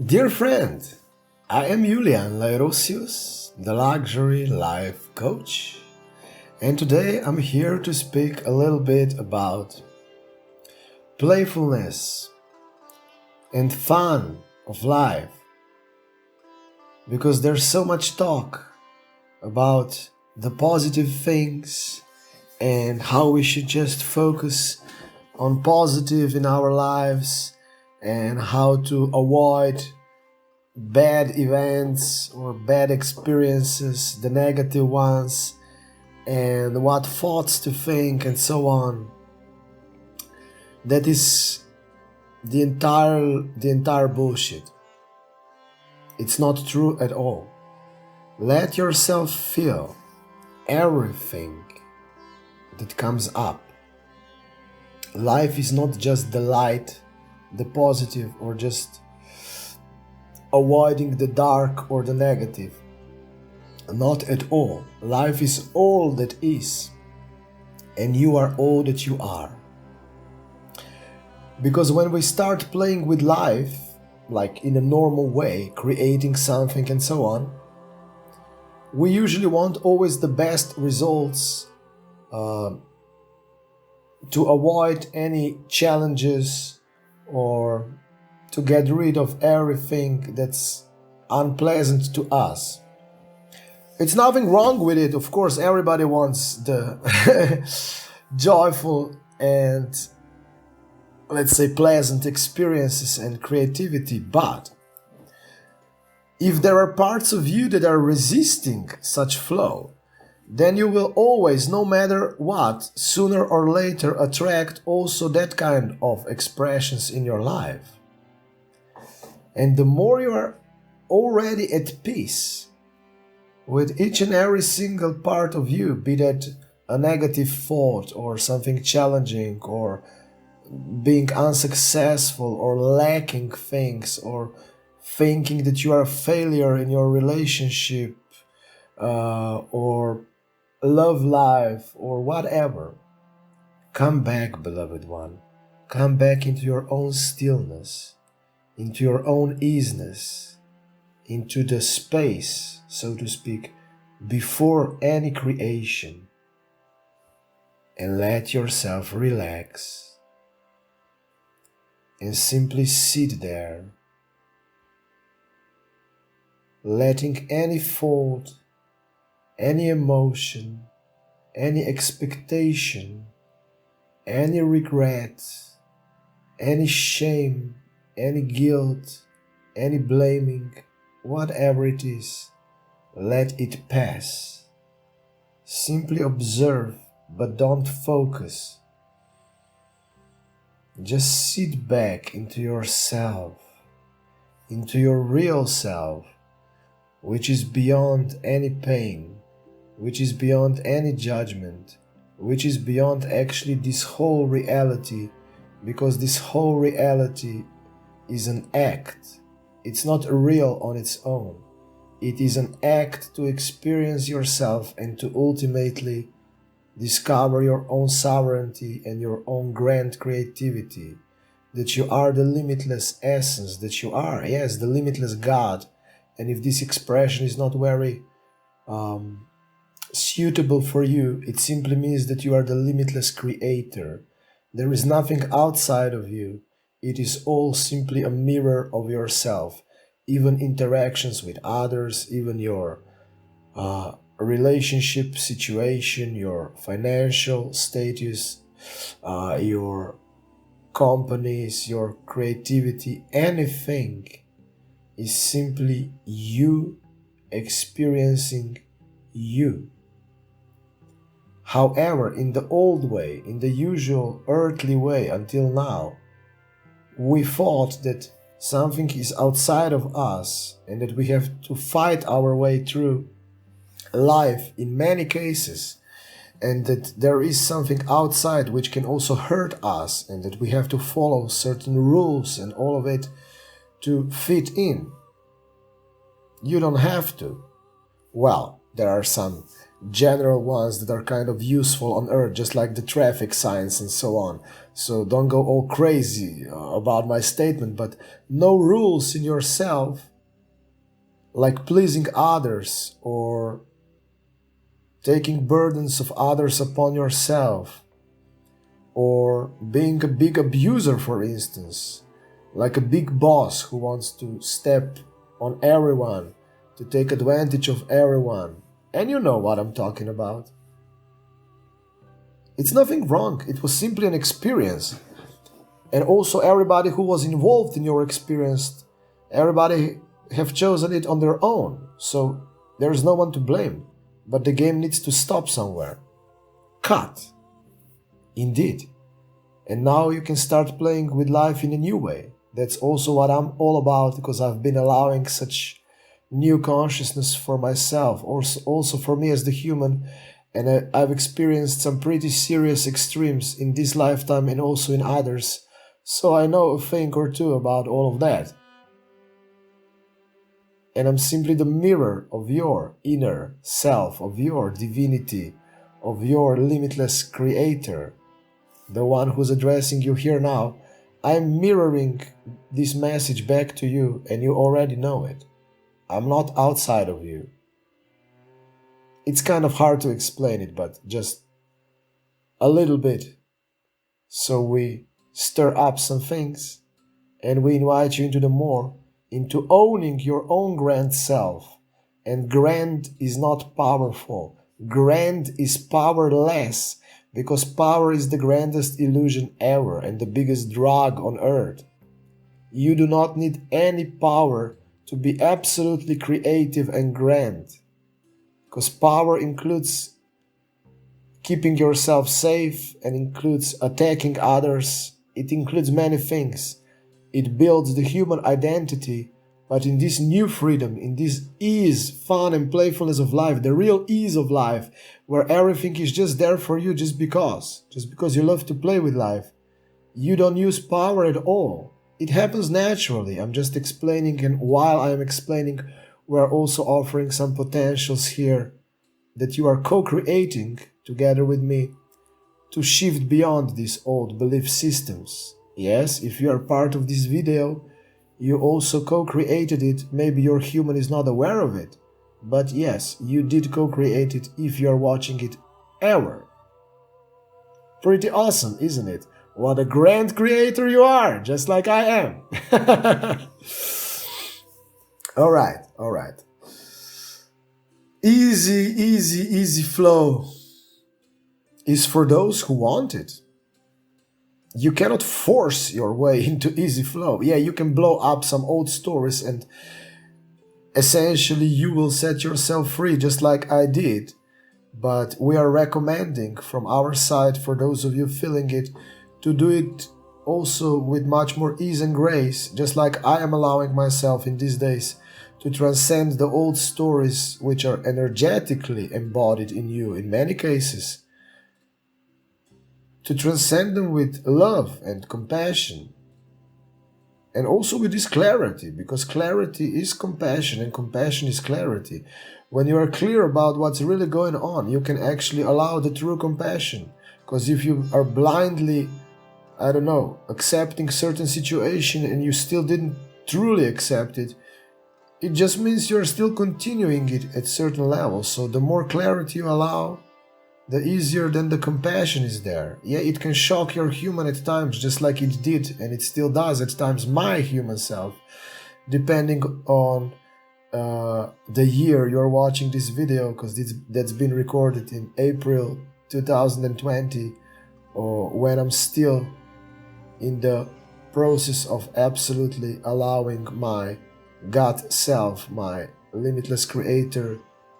Dear friend, I am Julian, Erosius, the luxury life coach, and today I'm here to speak a little bit about playfulness and fun of life, because there's so much talk about the positive things and how we should just focus on positive in our lives and how to avoid bad events or bad experiences, the negative ones, and what thoughts to think and so on. That is the entire bullshit. It's not true at all. Let yourself feel everything that comes up. Life is not just the light, the positive, or just avoiding the dark or the negative. Not at all. Life is all that is, and you are all that you are. Because when we start playing with life, like in a normal way, creating something and so on, we usually want always the best results, to avoid any challenges or to get rid of everything that's unpleasant to us. It's nothing wrong with it, of course. Everybody wants the joyful and, let's say, pleasant experiences and creativity, but if there are parts of you that are resisting such flow, then you will always, no matter what, sooner or later attract also that kind of expressions in your life. And the more you are already at peace with each and every single part of you, be that a negative thought or something challenging or being unsuccessful or lacking things or thinking that you are a failure in your relationship or love life or whatever, come back, beloved one. Come back into your own stillness, into your own easiness, into the space, so to speak, before any creation, and let yourself relax and simply sit there, letting any thought, any emotion, any expectation, any regret, any shame, any guilt, any blaming, whatever it is, let it pass. Simply observe, but don't focus. Just sit back into yourself, into your real self, which is beyond any pain, which is beyond any judgment, which is beyond actually this whole reality, because this whole reality is an act. It's not real on its own. It is an act to experience yourself and to ultimately discover your own sovereignty and your own grand creativity, that you are the limitless essence, that you are, yes, the limitless God. And if this expression is not very suitable for you, it simply means that you are the limitless creator. There is nothing outside of you. It is all simply a mirror of yourself. Even interactions with others, even your relationship situation, your financial status, your companies, your creativity, anything is simply you experiencing you. However, in the old way, in the usual earthly way until now, we thought that something is outside of us and that we have to fight our way through life in many cases, and that there is something outside which can also hurt us, and that we have to follow certain rules and all of it to fit in. You don't have to. Well, there are some general ones that are kind of useful on Earth, just like the traffic signs and so on. So don't go all crazy about my statement, but no rules in yourself, like pleasing others or taking burdens of others upon yourself, or being a big abuser, for instance, like a big boss who wants to step on everyone, to take advantage of everyone. And you know what I'm talking about. It's nothing wrong, it was simply an experience. And also everybody who was involved in your experience, everybody have chosen it on their own, so there's no one to blame. But the game needs to stop somewhere. Cut. Indeed. And now you can start playing with life in a new way. That's also what I'm all about, because I've been allowing such new consciousness for myself, also for me as the human, and I've experienced some pretty serious extremes in this lifetime and also in others, so I know a thing or two about all of that. And I'm simply the mirror of your inner self, of your divinity, of your limitless creator, the one who's addressing you here now. I'm mirroring this message back to you, and you already know it. I'm not outside of you. It's kind of hard to explain it, but just a little bit. So we stir up some things, and we invite you into owning your own grand self. And grand is not powerful. Grand is powerless, because power is the grandest illusion ever and the biggest drug on earth. You do not need any power to be absolutely creative and grand, because power includes keeping yourself safe and includes attacking others. It includes many things. It builds the human identity, but in this new freedom, in this ease, fun and playfulness of life, the real ease of life, where everything is just there for you just because you love to play with life, you don't use power at all. It happens naturally. I'm just explaining, and while I'm explaining, we're also offering some potentials here that you are co-creating together with me to shift beyond these old belief systems. Yes, if you are part of this video, you also co-created it. Maybe your human is not aware of it, but yes, you did co-create it if you are watching it ever. Pretty awesome, isn't it? What a grand creator you are, just like I am. All right. Easy flow is for those who want it. You cannot force your way into easy flow. Yeah, you can blow up some old stories and essentially you will set yourself free, just like I did. But we are recommending from our side, for those of you feeling it, to do it also with much more ease and grace, just like I am allowing myself in these days to transcend the old stories which are energetically embodied in you in many cases, to transcend them with love and compassion, and also with this clarity, because clarity is compassion and compassion is clarity. When you are clear about what's really going on, you can actually allow the true compassion, because if you are blindly, accepting certain situation and you still didn't truly accept it, it just means you're still continuing it at certain levels. So the more clarity you allow, the easier then the compassion is there. Yeah, it can shock your human at times, just like it did, and it still does at times, my human self, depending on the year you're watching this video, because that's been recorded in April 2020, or when I'm still in the process of absolutely allowing my God self, my limitless creator,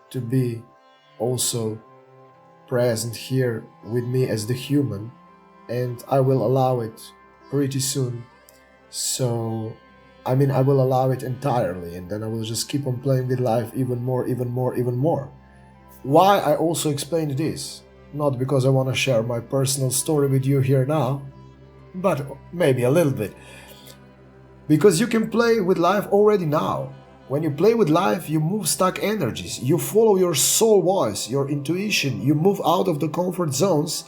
to be also present here with me as the human, and I will allow it pretty soon. So I will allow it entirely, and then I will just keep on playing with life even more. Why I also explained this, not because I want to share my personal story with you here now, but maybe a little bit, because you can play with life already now, When you play with life, you move stuck energies. You follow your soul voice, your intuition. You move out of the comfort zones.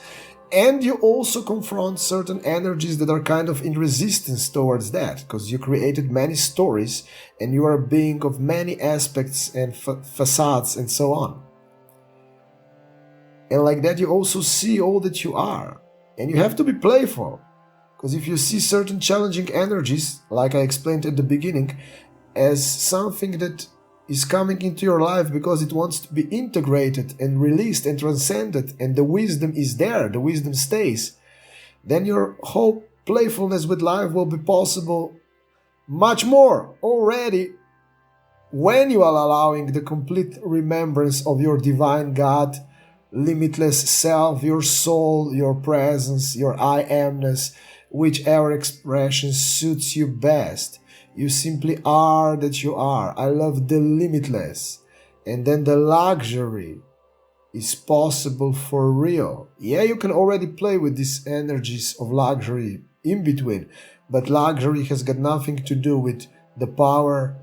And you also confront certain energies that are kind of in resistance towards that, because you created many stories and you are a being of many aspects and facades and so on. And like that, you also see all that you are. And you have to be playful, because if you see certain challenging energies, like I explained at the beginning, as something that is coming into your life because it wants to be integrated and released and transcended, and the wisdom is there, the wisdom stays, then your whole playfulness with life will be possible much more already when you are allowing the complete remembrance of your divine God, limitless self, your soul, your presence, your I amness, whichever expression suits you best. You simply are that you are. I love the limitless. And then the luxury is possible for real. Yeah, you can already play with these energies of luxury in between, but luxury has got nothing to do with the power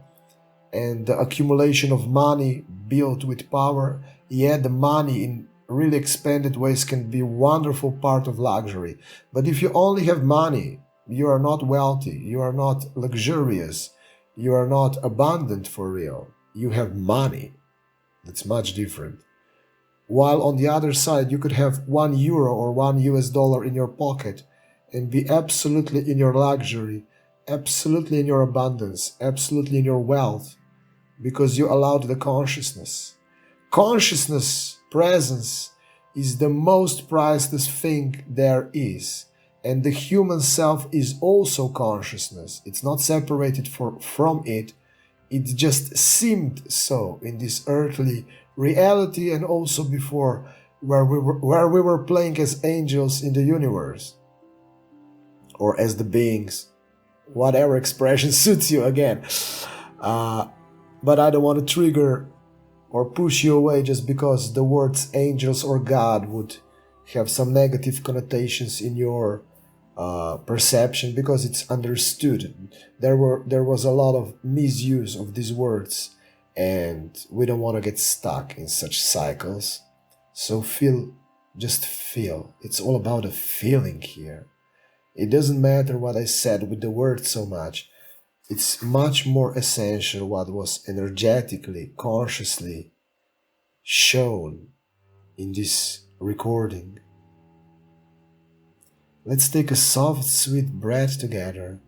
and the accumulation of money built with power. Yeah, the money in really expanded ways can be a wonderful part of luxury. But if you only have money, you are not wealthy, you are not luxurious, you are not abundant for real. You have money. That's much different. While on the other side, you could have €1 or $1 in your pocket and be absolutely in your luxury, absolutely in your abundance, absolutely in your wealth, because you allowed the consciousness. Consciousness, presence, is the most priceless thing there is. And the human self is also consciousness. It's not separated from it. It just seemed so in this earthly reality, and also before, where we were playing as angels in the universe, or as the beings, whatever expression suits you again. But I don't want to trigger or push you away just because the words angels or God would have some negative connotations in your perception, because it's understood. There was a lot of misuse of these words, and we don't want to get stuck in such cycles. So just feel. It's all about a feeling here. It doesn't matter what I said with the words so much. It's much more essential what was energetically, consciously shown in this recording. Let's take a soft, sweet breath together,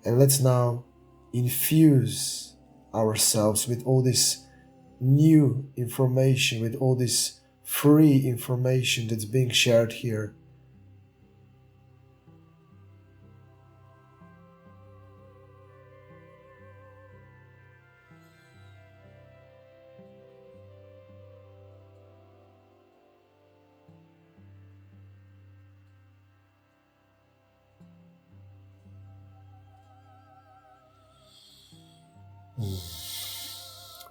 and let's now infuse ourselves with all this new information, with all this free information that's being shared here.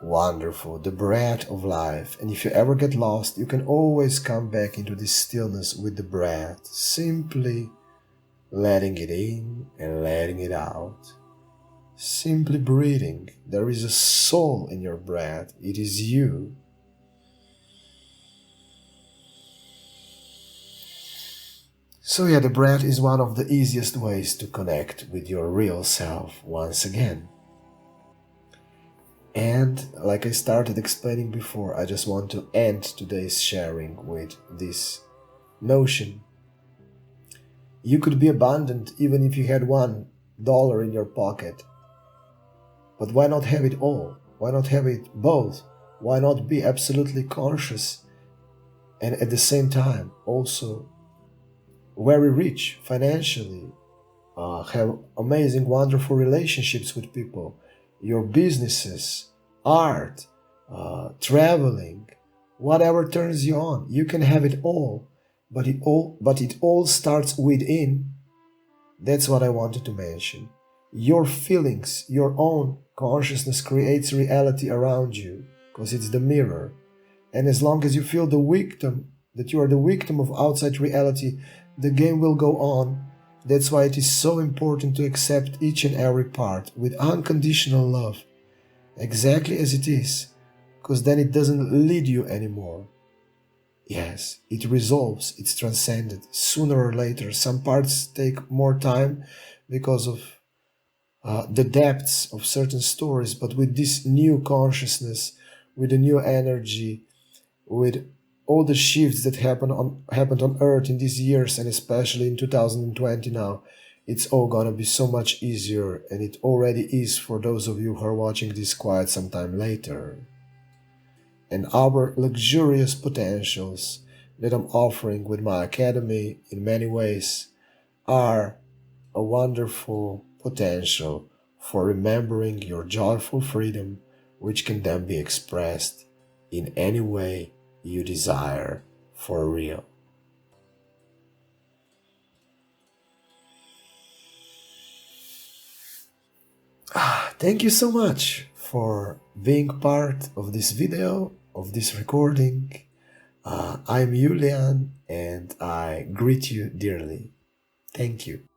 Wonderful, the breath of life. And if you ever get lost, you can always come back into this stillness with the breath, simply letting it in and letting it out. Simply breathing. There is a soul in your breath. It is you. So yeah, the breath is one of the easiest ways to connect with your real self once again. And like I started explaining before, I just want to end today's sharing with this notion. You could be abundant even if you had $1 in your pocket. But why not have it all? Why not have it both? Why not be absolutely conscious and at the same time also very rich financially, have amazing, wonderful relationships with people, your businesses, art, traveling, whatever turns you on. You can have it all, but it all starts within. That's what I wanted to mention. Your feelings, your own consciousness creates reality around you, because it's the mirror. And as long as you feel that you are the victim of outside reality, the game will go on. That's why it is so important to accept each and every part with unconditional love. exactly as it is, because then it doesn't lead you anymore. Yes, it resolves, it's transcended. Sooner or later, some parts take more time because of the depths of certain stories, but with this new consciousness, with the new energy, with all the shifts that happened on Earth in these years, and especially in 2020 now, it's all gonna be so much easier, and it already is for those of you who are watching this quite some time later. And our luxurious potentials that I'm offering with my academy in many ways are a wonderful potential for remembering your joyful freedom, which can then be expressed in any way you desire for real. Thank you so much for being part of this video, of this recording. I'm Julian and I greet you dearly. Thank you.